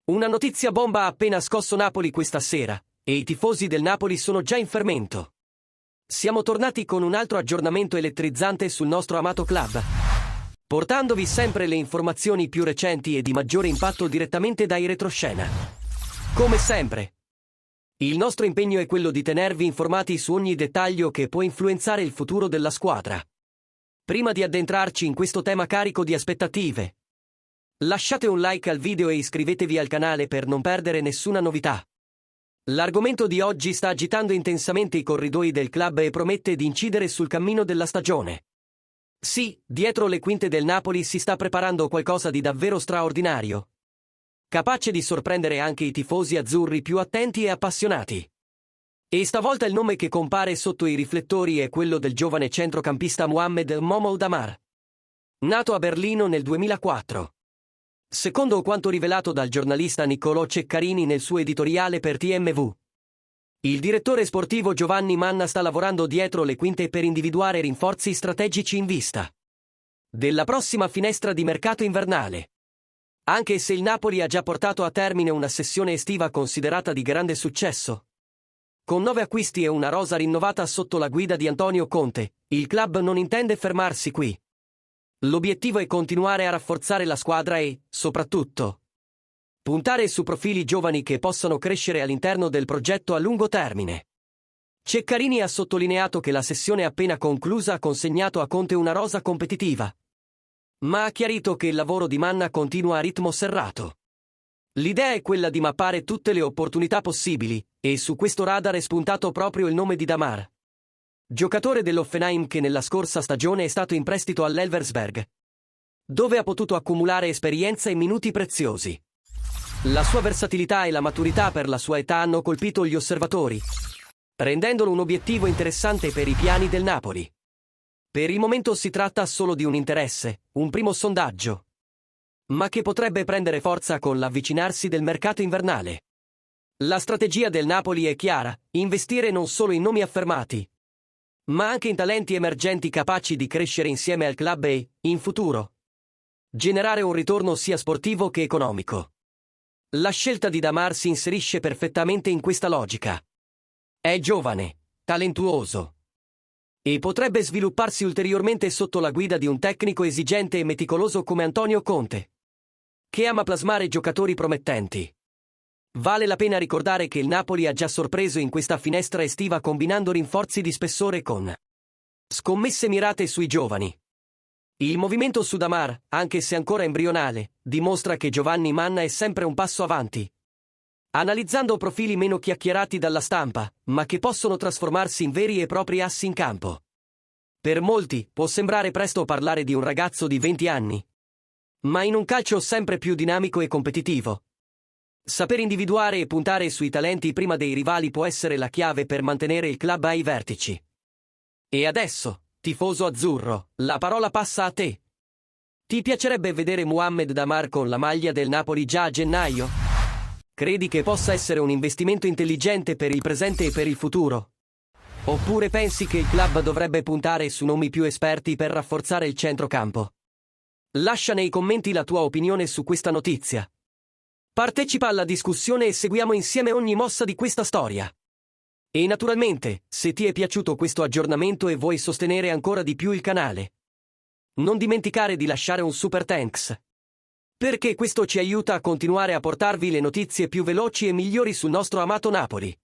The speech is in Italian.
Una notizia bomba ha appena scosso Napoli questa sera, e i tifosi del Napoli sono già in fermento. Siamo tornati con un altro aggiornamento elettrizzante sul nostro amato club, portandovi sempre le informazioni più recenti e di maggiore impatto direttamente dai retroscena. Come sempre, il nostro impegno è quello di tenervi informati su ogni dettaglio che può influenzare il futuro della squadra. Prima di addentrarci in questo tema carico di aspettative, lasciate un like al video e iscrivetevi al canale per non perdere nessuna novità. L'argomento di oggi sta agitando intensamente i corridoi del club e promette di incidere sul cammino della stagione. Sì, dietro le quinte del Napoli si sta preparando qualcosa di davvero straordinario, capace di sorprendere anche i tifosi azzurri più attenti e appassionati. E stavolta il nome che compare sotto i riflettori è quello del giovane centrocampista Mohamed Momo Damar, nato a Berlino nel 2004. Secondo quanto rivelato dal giornalista Niccolò Ceccarini nel suo editoriale per TMV, il direttore sportivo Giovanni Manna sta lavorando dietro le quinte per individuare rinforzi strategici in vista della prossima finestra di mercato invernale. Anche se il Napoli ha già portato a termine una sessione estiva considerata di grande successo, con 9 acquisti e una rosa rinnovata sotto la guida di Antonio Conte, il club non intende fermarsi qui. L'obiettivo è continuare a rafforzare la squadra e, soprattutto, puntare su profili giovani che possano crescere all'interno del progetto a lungo termine. Ceccarini ha sottolineato che la sessione appena conclusa ha consegnato a Conte una rosa competitiva, ma ha chiarito che il lavoro di Manna continua a ritmo serrato. L'idea è quella di mappare tutte le opportunità possibili, e su questo radar è spuntato proprio il nome di Damar, giocatore dell'Hoffenheim che nella scorsa stagione è stato in prestito all'Elversberg, dove ha potuto accumulare esperienza e minuti preziosi. La sua versatilità e la maturità per la sua età hanno colpito gli osservatori, rendendolo un obiettivo interessante per i piani del Napoli. Per il momento si tratta solo di un interesse, un primo sondaggio, ma che potrebbe prendere forza con l'avvicinarsi del mercato invernale. La strategia del Napoli è chiara: investire non solo in nomi affermati, ma anche in talenti emergenti capaci di crescere insieme al club e, in futuro, generare un ritorno sia sportivo che economico. La scelta di Damar si inserisce perfettamente in questa logica. È giovane, talentuoso, e potrebbe svilupparsi ulteriormente sotto la guida di un tecnico esigente e meticoloso come Antonio Conte, che ama plasmare giocatori promettenti. Vale la pena ricordare che il Napoli ha già sorpreso in questa finestra estiva combinando rinforzi di spessore con scommesse mirate sui giovani. Il movimento su Damar, anche se ancora embrionale, dimostra che Giovanni Manna è sempre un passo avanti, analizzando profili meno chiacchierati dalla stampa, ma che possono trasformarsi in veri e propri assi in campo. Per molti può sembrare presto parlare di un ragazzo di 20 anni, ma in un calcio sempre più dinamico e competitivo, saper individuare e puntare sui talenti prima dei rivali può essere la chiave per mantenere il club ai vertici. E adesso, tifoso azzurro, la parola passa a te. Ti piacerebbe vedere Mohamed Damar con la maglia del Napoli già a gennaio? Credi che possa essere un investimento intelligente per il presente e per il futuro? Oppure pensi che il club dovrebbe puntare su nomi più esperti per rafforzare il centrocampo? Lascia nei commenti la tua opinione su questa notizia. Partecipa alla discussione e seguiamo insieme ogni mossa di questa storia. E naturalmente, se ti è piaciuto questo aggiornamento e vuoi sostenere ancora di più il canale, non dimenticare di lasciare un super thanks, perché questo ci aiuta a continuare a portarvi le notizie più veloci e migliori sul nostro amato Napoli.